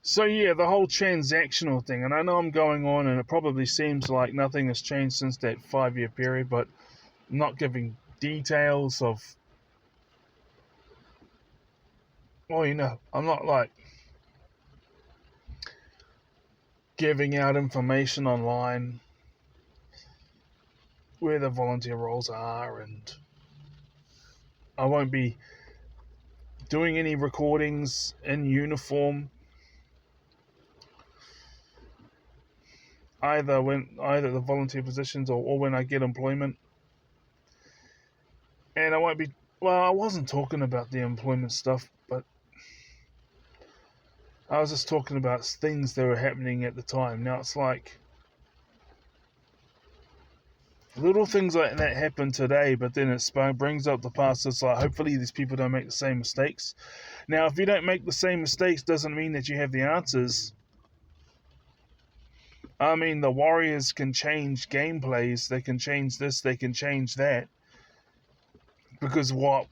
So yeah, the whole transactional thing, and I know I'm going on, and it probably seems like nothing has changed since that 5-year period, but I'm not giving details of. Well, I'm not like giving out information online where the volunteer roles are, and I won't be doing any recordings in uniform either the volunteer positions or when I get employment. And I won't be. Well, I wasn't talking about the employment stuff, but I was just talking about things that were happening at the time. Now it's like little things like that happen today, but then it brings up the past. It's like hopefully these people don't make the same mistakes. Now, if you don't make the same mistakes, doesn't mean that you have the answers. I mean, the Warriors can change gameplays. They can change this. They can change that. Because what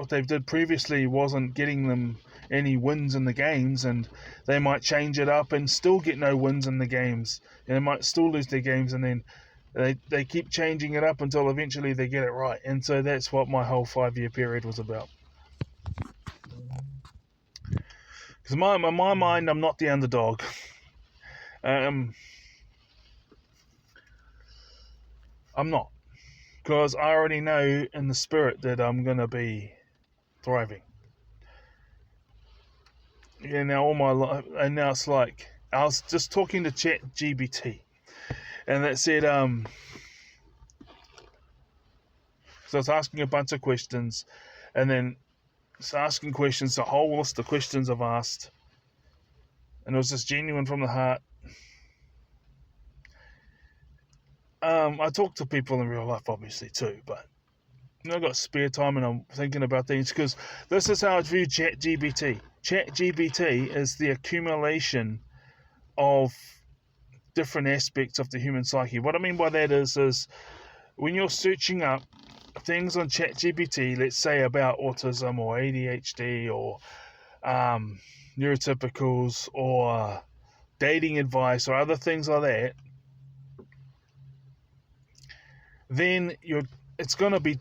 they did previously wasn't getting them any wins in the games, and they might change it up and still get no wins in the games, and they might still lose their games, and then they keep changing it up until eventually they get it right. And so that's what my whole 5-year period was about. Because in my mind, I'm not the underdog. I'm not. Because I already know in the spirit that I'm going to be thriving. Yeah, now all my life, and now it's like, I was just talking to ChatGPT, and that said, so I was asking a bunch of questions, and then it's asking questions, the whole list of questions I've asked, and it was just genuine from the heart. I talk to people in real life, obviously, too, but I've got spare time and I'm thinking about things, because this is how I view ChatGPT. ChatGPT is the accumulation of different aspects of the human psyche. What I mean by that is when you're searching up things on ChatGPT, let's say about autism or ADHD or neurotypicals or dating advice or other things like that, then it's going to be,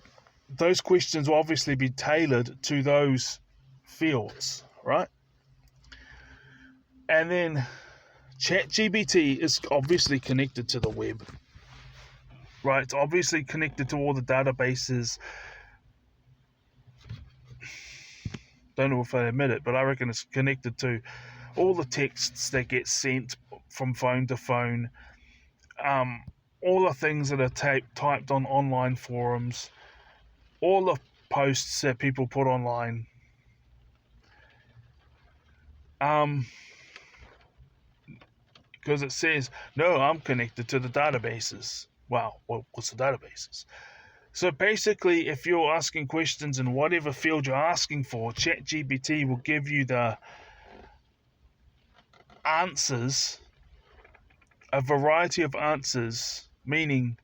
those questions will obviously be tailored to those fields, right? And then ChatGPT is obviously connected to the web, right? It's obviously connected to all the databases. Don't know if I admit it, but I reckon it's connected to all the texts that get sent from phone to phone, all the things that are typed on online forums, all the posts that people put online. Because it says, no, I'm connected to the databases. Wow, what's the databases? So basically, if you're asking questions in whatever field you're asking for, ChatGPT will give you the answers, a variety of answers, meaning,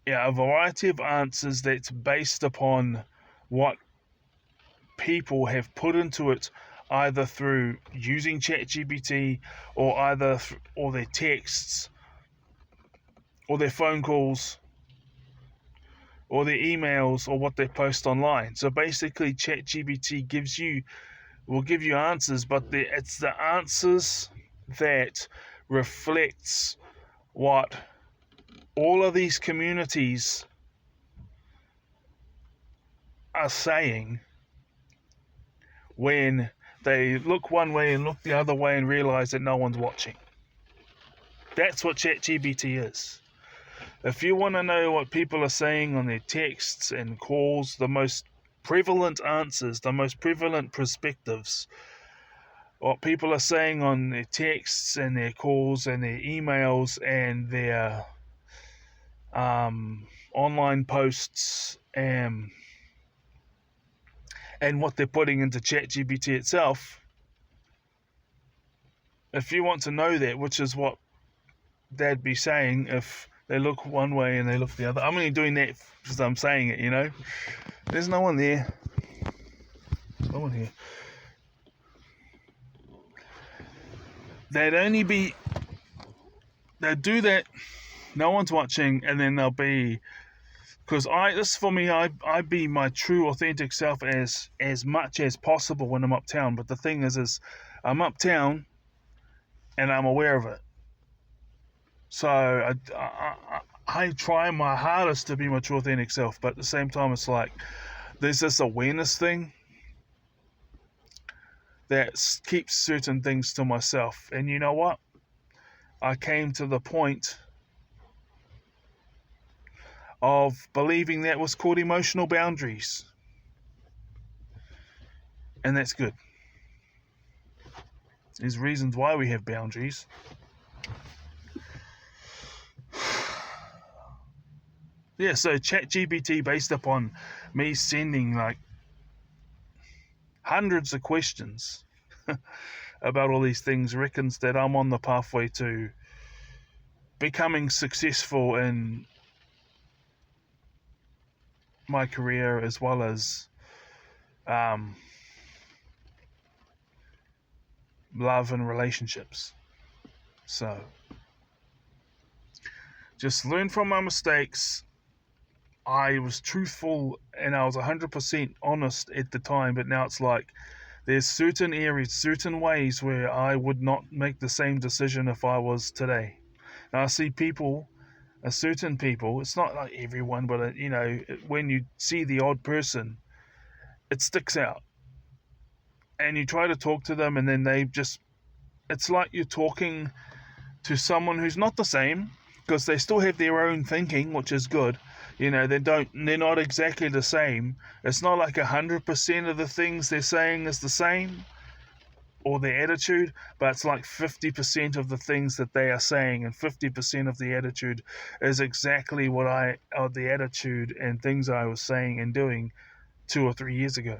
a variety of answers that's based upon what people have put into it, either through using ChatGPT or or their texts or their phone calls or their emails or what they post online. So basically, ChatGPT will give you answers, but it's the answers that reflects what all of these communities are saying when they look one way and look the other way and realize that no one's watching. That's what ChatGPT is. If you want to know what people are saying on their texts and calls, the most prevalent answers, the most prevalent perspectives, what people are saying on their texts and their calls and their emails and their online posts and what they're putting into ChatGPT itself, if you want to know that, which is what they'd be saying if they look one way and they look the other. I'm only doing that because I'm saying it, There's no one there. Oh, no one here. They'd do that, no one's watching, and then they'll be, because for me, I be my true authentic self as much as possible when I'm uptown. But the thing is I'm uptown and I'm aware of it. So I try my hardest to be my true authentic self, but at the same time, it's like there's this awareness thing that keeps certain things to myself. And you know what? I came to the point of believing that was called emotional boundaries. And that's good. There's reasons why we have boundaries. Yeah, so ChatGPT, based upon me sending like hundreds of questions about all these things, reckons that I'm on the pathway to becoming successful in my career as well as love and relationships. So just learn from my mistakes. I was truthful and I was 100% honest at the time, but now it's like there's certain areas, certain ways where I would not make the same decision if I was today. Now I see certain people, it's not like everyone, but when you see the odd person, it sticks out. And you try to talk to them and then it's like you're talking to someone who's not the same, because they still have their own thinking, which is good. They're not exactly the same. It's not like 100% of the things they're saying is the same, or their attitude, but it's like 50% of the things that they are saying, and 50% of the attitude is exactly the attitude and things I was saying and doing 2 or 3 years ago.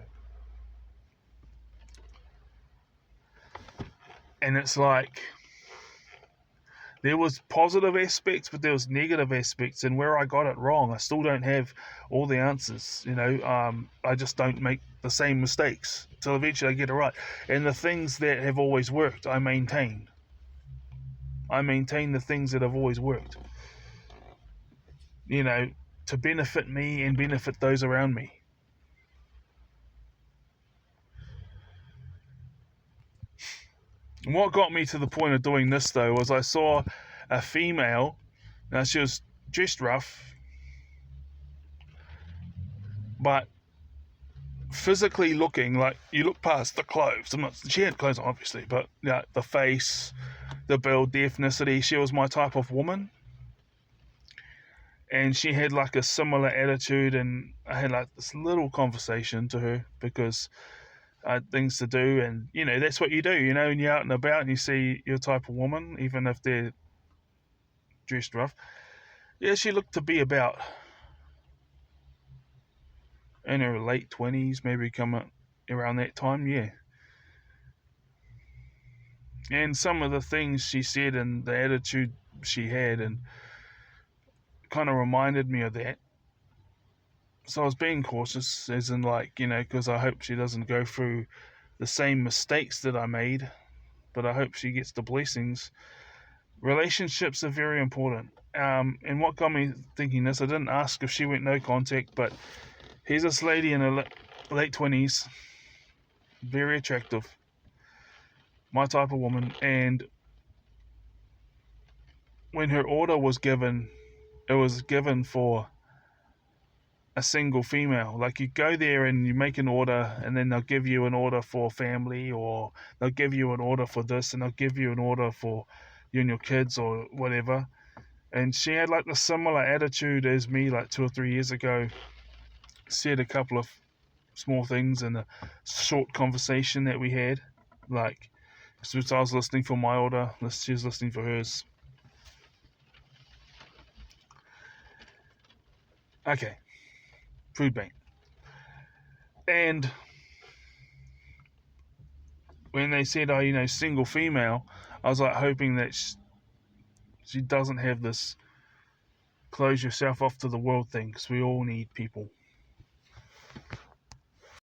And it's like there was positive aspects, but there was negative aspects, and where I got it wrong, I still don't have all the answers. I just don't make the same mistakes till eventually I get it right. And the things that have always worked, I maintain. I maintain the things that have always worked. To benefit me and benefit those around me. And what got me to the point of doing this, though, was I saw a female. Now, she was dressed rough, but physically looking like, you look past the clothes. She had clothes on, obviously, but the face, the build, the ethnicity, she was my type of woman. And she had like a similar attitude, and I had like this little conversation to her because I had things to do, and that's what you do, when you're out and about and you see your type of woman, even if they're dressed rough. Yeah, she looked to be about in her late 20s, maybe coming around that time, yeah. And some of the things she said and the attitude she had and kind of reminded me of that. So I was being cautious, as in because I hope she doesn't go through the same mistakes that I made, but I hope she gets the blessings. Relationships are very important. And what got me thinking this, I didn't ask if she went no contact, but here's this lady in her late 20s, very attractive, my type of woman, and when her order was given, it was given for a single female. Like, you go there and you make an order, and then they'll give you an order for family, or they'll give you an order for this, and they'll give you an order for you and your kids or whatever. And she had like the similar attitude as me like 2 or 3 years ago. Said a couple of small things in a short conversation that we had. Like, so I was listening for my order, she was listening for hers. Okay. Food bank. And when they said, single female, I was like hoping that she doesn't have this close yourself off to the world thing, because we all need people.